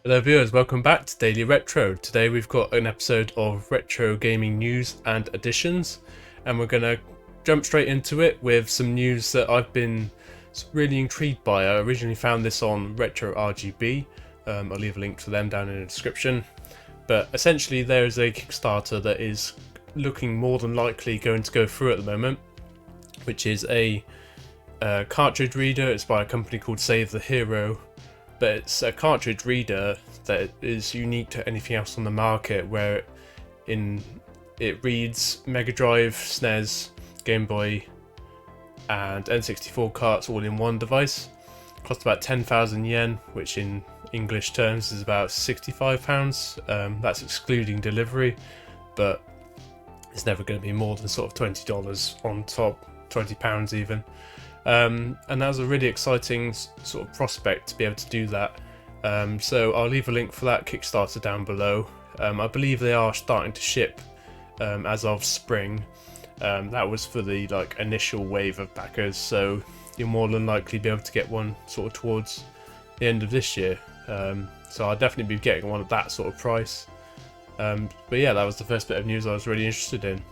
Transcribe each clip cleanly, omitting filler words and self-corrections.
Hello viewers, welcome back to Daily Retro. Today we've got an episode of retro gaming news and additions, and we're going to jump straight into it with some news that I've been really intrigued by. I originally found this on Retro RGB. I'll leave a link to them down in the description. But essentially there is a Kickstarter that is looking more than likely going to go through at the moment, which is a cartridge reader. It's by a company called Save the Hero. But it's a cartridge reader that is unique to anything else on the market, where it reads Mega Drive, SNES, Game Boy and N64 carts all in one device. Costs about 10,000 yen, which in English terms is about £65. That's excluding delivery, but it's never going to be more than sort of $20 on top, £20 even. And that was a really exciting sort of prospect to be able to do that. So I'll leave a link for that Kickstarter down below. I believe they are starting to ship as of spring. That was for the initial wave of backers, so you'll more than likely be able to get one sort of towards the end of this year. So I'll definitely be getting one at that sort of price. But yeah, that was the first bit of news I was really interested in.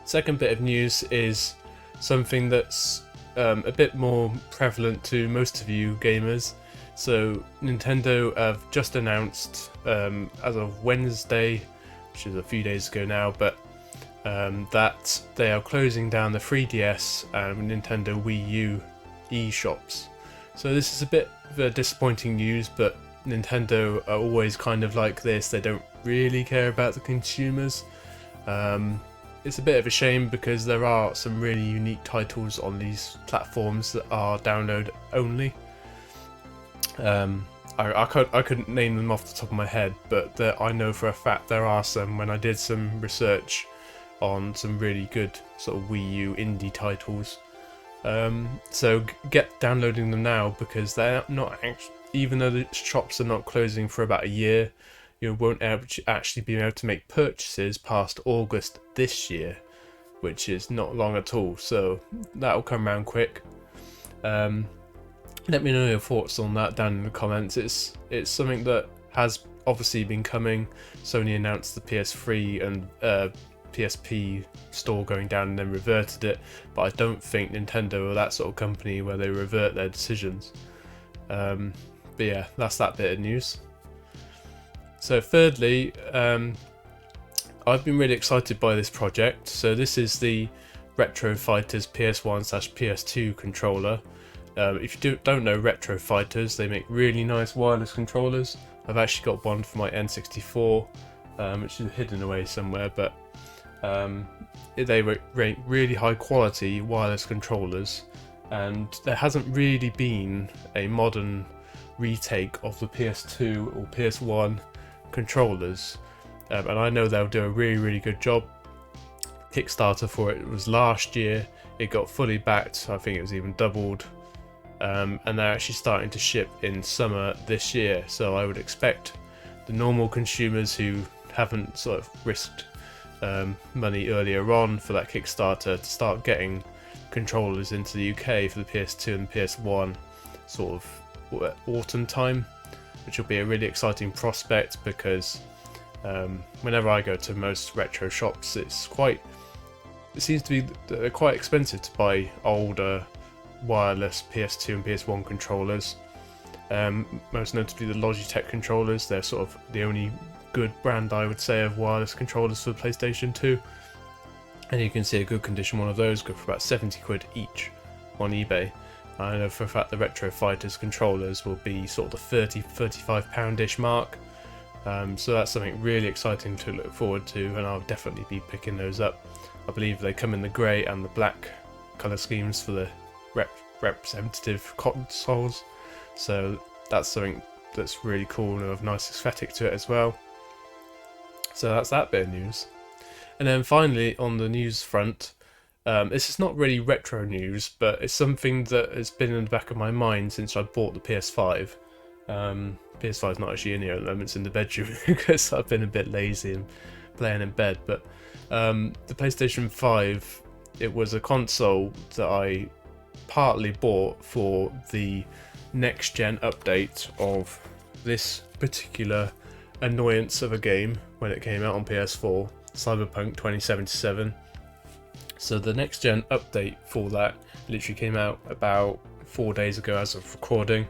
Second bit of news is something that's a bit more prevalent to most of you gamers. So Nintendo have just announced as of Wednesday, which is a few days ago now, but that they are closing down the 3DS and Nintendo Wii U eShops. So this is a bit of disappointing news, but Nintendo are always kind of like this. They don't really care about the consumers. It's a bit of a shame because there are some really unique titles on these platforms that are download only. I couldn't name them off the top of my head, but I know for a fact there are some when I did some research on some really good sort of Wii U indie titles. So get downloading them now, because they're not even though the shops are not closing for about a year, you won't actually be able to make purchases past August this year, which is not long at all, so that'll come around quick. Let me know your thoughts on that down in the comments. It's something that has obviously been coming. Sony announced the PS3 and PSP store going down and then reverted it, but I don't think Nintendo are that sort of company where they revert their decisions. But yeah, that's that bit of news. So thirdly, I've been really excited by this project. So this is the Retro Fighters PS1/PS2 controller. If you don't know Retro Fighters, they make really nice wireless controllers. I've actually got one for my N64, which is hidden away somewhere, but they rate really high quality wireless controllers, and there hasn't really been a modern retake of the PS2 or PS1 controllers, and I know they'll do a really good job. Kickstarter for it was last year. It got fully backed. I think it was even doubled, and they're actually starting to ship in summer this year, so I would expect the normal consumers who haven't sort of risked money earlier on for that Kickstarter to start getting controllers into the UK for the PS2 and PS1 sort of autumn time, which will be a really exciting prospect, because whenever I go to most retro shops, it seems to be they're quite expensive to buy older wireless PS2 and PS1 controllers. Most notably the Logitech controllers. They're sort of the only good brand, I would say, of wireless controllers for the PlayStation 2, and you can see a good condition one of those go for about 70 quid each on eBay. I know for a fact the Retro Fighters controllers will be sort of the £35-ish mark, so that's something really exciting to look forward to, and I'll definitely be picking those up. I believe they come in the grey and the black colour schemes for the representative consoles, so that's something that's really cool and of nice aesthetic to it as well. So that's that bit of news. And then finally, on the news front, this is not really retro news, but it's something that has been in the back of my mind since I bought the PS5. PS5 is not actually in here at the moment, it's in the bedroom because I've been a bit lazy and playing in bed. But the PlayStation 5, it was a console that I partly bought for the next gen update of this particular annoyance of a game when it came out on PS4, Cyberpunk 2077. So the next gen update for that literally came out about 4 days ago as of recording.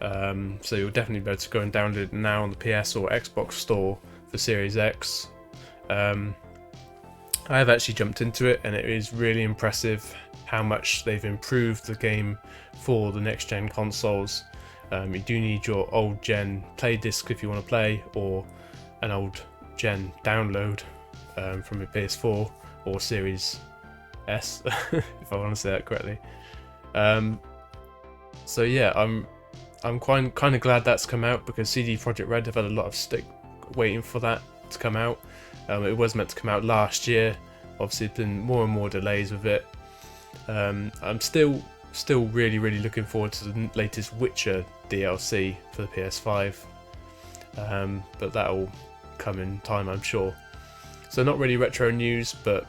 So you'll definitely be able to go and download it now on the PS or Xbox store for Series X. I have actually jumped into it, and it is really impressive how much they've improved the game for the next gen consoles. You do need your old gen play disc if you want to play, or an old gen download from your PS4 or Series S, if I want to say that correctly. So yeah, I'm kind of glad that's come out, because CD Projekt Red have had a lot of stick waiting for that to come out. It was meant to come out last year. Obviously, there's been more and more delays with it. I'm still really looking forward to the latest Witcher DLC for the PS5, but that'll come in time, I'm sure. So not really retro news, but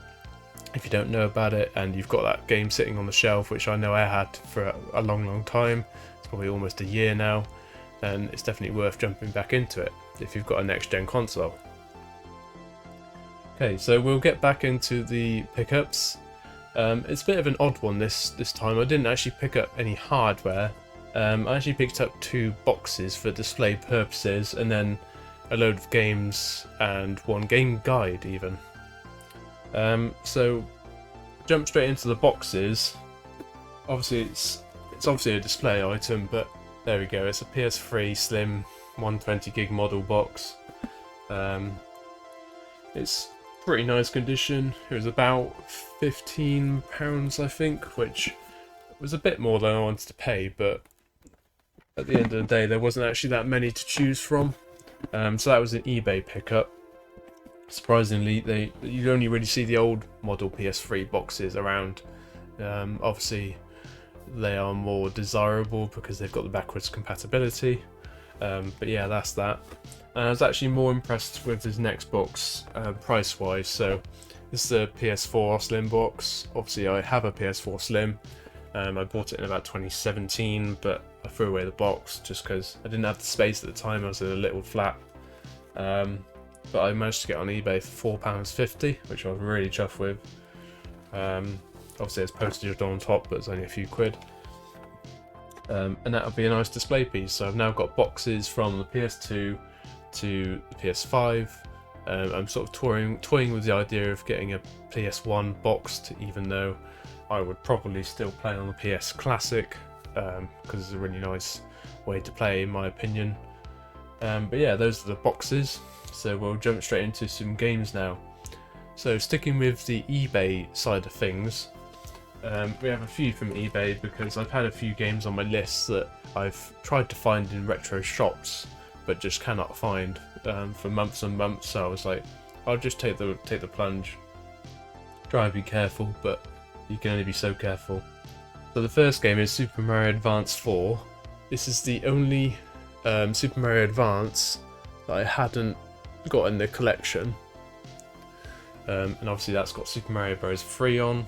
if you don't know about it and you've got that game sitting on the shelf, which I know I had for a long time, it's probably almost a year now, then it's definitely worth jumping back into it if you've got a next gen console. Okay, so we'll get back into the pickups. It's a bit of an odd one this time. I didn't actually pick up any hardware. I actually picked up 2 boxes for display purposes, and then a load of games and 1 game guide even. So jump straight into the boxes. Obviously it's obviously a display item, but there we go. It's a PS3 Slim 120GB model box. It's pretty nice condition. It was about £15, I think, which was a bit more than I wanted to pay, but at the end of the day there wasn't actually that many to choose from. So that was an eBay pickup. Surprisingly, you only really see the old model PS3 boxes around. Obviously they are more desirable because they've got the backwards compatibility, but yeah, that's that. And I was actually more impressed with this next box price wise. So this is a PS4 Slim box. Obviously I have a PS4 Slim. I bought it in about 2017, but I threw away the box just because I didn't have the space at the time. I was in a little flat. But I managed to get on eBay for £4.50, which I was really chuffed with. Obviously there's postage on top, but it's only a few quid. And that would be a nice display piece. So I've now got boxes from the PS2 to the PS5. I'm sort of toying with the idea of getting a PS1 boxed, even though I would probably still play on the PS Classic, because it's a really nice way to play in my opinion. But yeah, those are the boxes. So we'll jump straight into some games now. So sticking with the eBay side of things, we have a few from eBay because I've had a few games on my list that I've tried to find in retro shops but just cannot find for months and months. So I was like, I'll just take the plunge. Try and be careful, but you can only be so careful. So the first game is Super Mario Advance 4. This is the only Super Mario Advance that I hadn't got in the collection, and obviously that's got Super Mario Bros. 3 on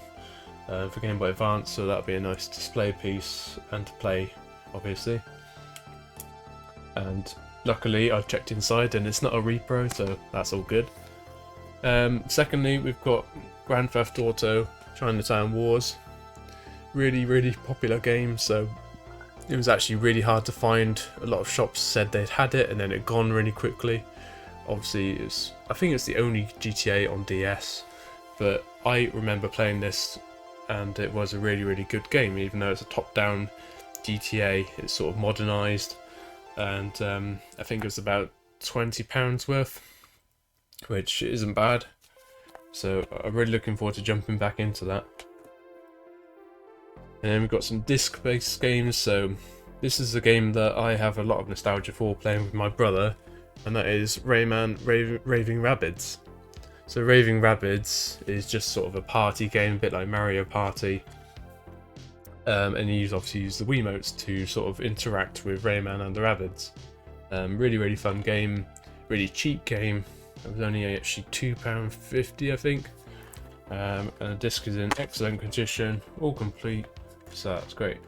for Game Boy Advance, so that'll be a nice display piece and to play, obviously. And luckily I've checked inside and it's not a repro, so that's all good. Secondly, we've got Grand Theft Auto Chinatown Wars. Really popular game, so it was actually really hard to find. A lot of shops said they'd had it and then it gone really quickly. Obviously I think it's the only GTA on DS, but I remember playing this and it was a really good game. Even though it's a top-down GTA, it's sort of modernised, and I think it was about £20 worth, which isn't bad. So I'm really looking forward to jumping back into that. And then we've got some disc-based games. So this is a game that I have a lot of nostalgia for playing with my brother, and that is Rayman Raving Rabbids. So Raving Rabbids is just sort of a party game, a bit like Mario Party. And you obviously use the Wiimotes to sort of interact with Rayman and the Rabbids. Really fun game, really cheap game. It was only actually £2.50, I think. And the disc is in excellent condition, all complete, so that's great.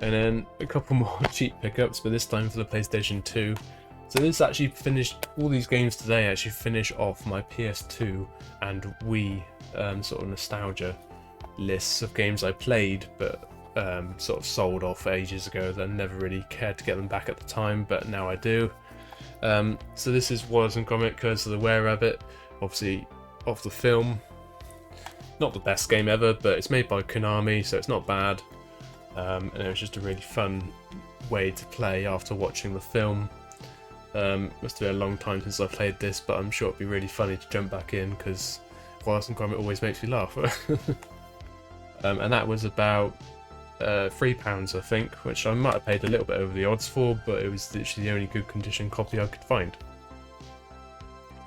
And then a couple more cheap pickups, but this time for the PlayStation 2. So this actually finished, all these games today actually finish off my PS2 and Wii sort of nostalgia lists of games I played, but sort of sold off ages ago. I never really cared to get them back at the time, but now I do. So this is Wallace and Gromit: Curse of the Were-Rabbit, obviously of the film. Not the best game ever, but it's made by Konami, so it's not bad. And it was just a really fun way to play after watching the film. Must have been a long time since I played this, but I'm sure it'd be really funny to jump back in because Wallace and Gromit always makes me laugh. And that was about £3, I think, which I might have paid a little bit over the odds for, but it was literally the only good condition copy I could find.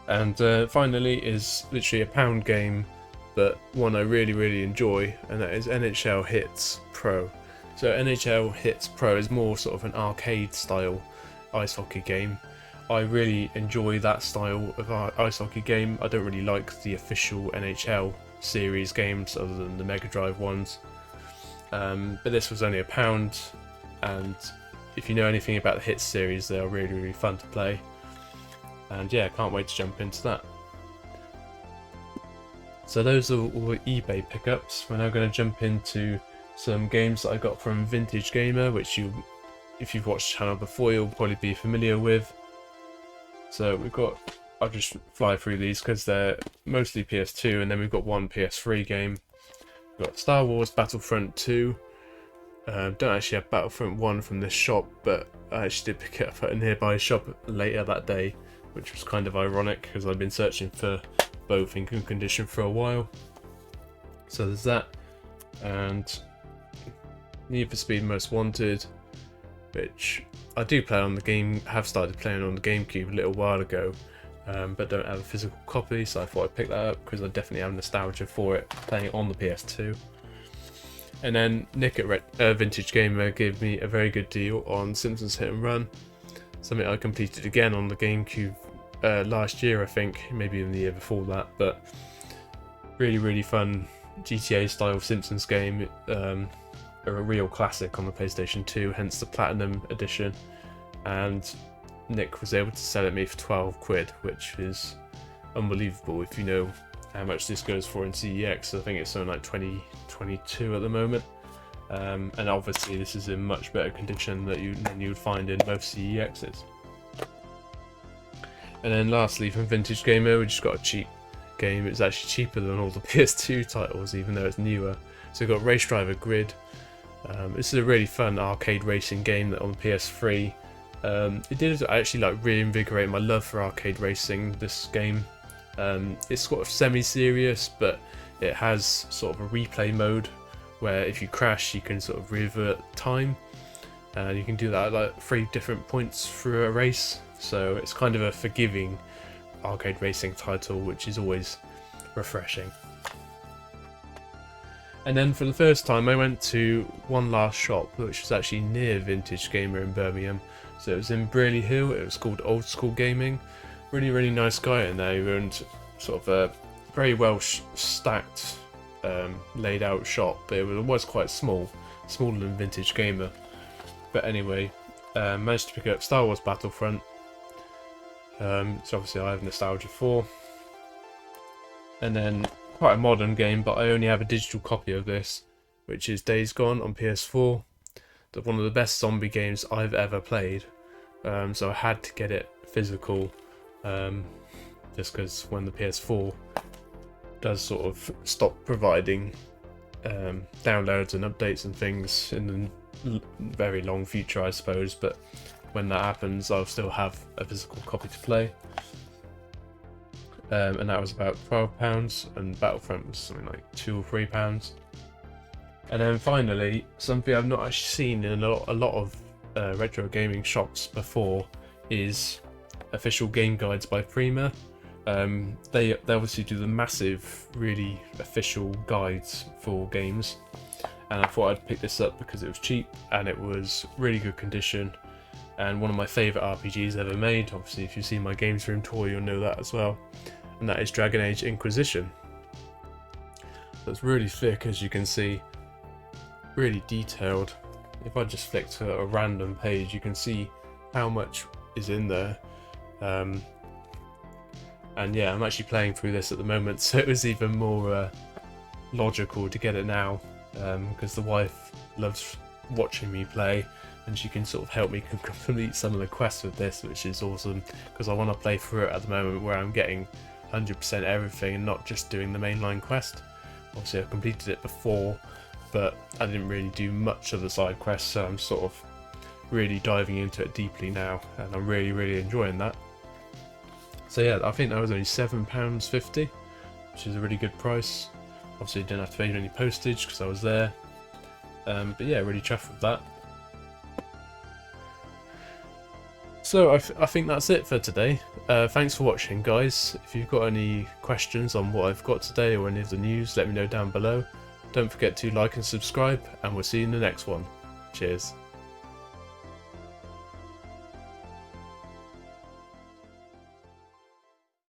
And finally is literally a £1 game, but one I really enjoy, and that is NHL Hits Pro. So NHL Hits Pro is more sort of an arcade style ice hockey game. I really enjoy that style of ice hockey game. I don't really like the official NHL series games other than the Mega Drive ones. But this was only £1, and if you know anything about the Hits series, they are really fun to play. And yeah, can't wait to jump into that. So those are all the eBay pickups. We're now going to jump into some games that I got from Vintage Gamer, which if you've watched the channel before, you'll probably be familiar with. So I'll just fly through these because they're mostly PS2, and then we've got one PS3 game. We've got Star Wars Battlefront 2. Don't actually have Battlefront 1 from this shop, but I actually did pick it up at a nearby shop later that day, which was kind of ironic because I've been searching for both in good condition for a while. So there's that, and Need for Speed Most Wanted, which I do play on the game, have started playing on the GameCube a little while ago, but don't have a physical copy, so I thought I'd pick that up because I definitely have nostalgia for it, playing it on the PS2. And then Nick at Vintage Gamer gave me a very good deal on Simpsons Hit and Run, something I completed again on the GameCube last year, I think, maybe even the year before that, but really fun GTA style Simpsons game. A real classic on the PlayStation 2, hence the Platinum Edition, and Nick was able to sell it me for 12 quid, which is unbelievable if you know how much this goes for in CEX. I think it's something like 2022 at the moment, and obviously this is in much better condition than you would find in most CEXs. And then lastly from Vintage Gamer, we just got a cheap game. It's actually cheaper than all the PS2 titles, even though it's newer. So we've got Race Driver Grid. This is a really fun arcade racing game that on the PS3. It did actually like reinvigorate my love for arcade racing, this game. It's sort of semi-serious, but it has sort of a replay mode where if you crash you can sort of revert time. You can do that at like 3 different points through a race, so it's kind of a forgiving arcade racing title, which is always refreshing. And then for the first time I went to one last shop, which was actually near Vintage Gamer in Birmingham. So it was in Brearley Hill. It was called Old School Gaming. Really nice guy in there. He owned sort of a very well stacked, laid out shop, but it was quite small, smaller than Vintage Gamer. But anyway, managed to pick up Star Wars Battlefront. So obviously I have nostalgia for. And then quite a modern game, but I only have a digital copy of this, which is Days Gone on PS4. One of the best zombie games I've ever played. So I had to get it physical, just because when the PS4 does sort of stop providing downloads and updates and things in the very long future, I suppose, but when that happens I'll still have a physical copy to play. And that was about £12, and Battlefront was something like £2 or £3. And then finally, something I've not actually seen in a lot of retro gaming shops before is official game guides by Prima. They obviously do the massive, really official guides for games, and I thought I'd pick this up because it was cheap and it was really good condition, and one of my favourite RPGs ever made. Obviously, if you've seen my games room tour, you'll know that as well. And that is Dragon Age Inquisition. So it's really thick, as you can see, really detailed. if I just flick to a random page, you can see how much is in there. And yeah, I'm actually playing through this at the moment, so it was even more logical to get it now, because the wife loves watching me play, and she can sort of help me complete some of the quests with this, which is awesome, because I want to play through it at the moment where I'm getting 100% everything and not just doing the mainline quest. Obviously I completed it before, but I didn't really do much of the side quests, so I'm sort of really diving into it deeply now, and I'm really enjoying that. So yeah, I think that was only £7.50, which is a really good price. Obviously didn't have to pay any postage because I was there, but yeah, really chuffed with that. So I think that's it for today. Thanks for watching, guys. If you've got any questions on what I've got today or any of the news, let me know down below. Don't forget to like and subscribe, and we'll see you in the next one. Cheers.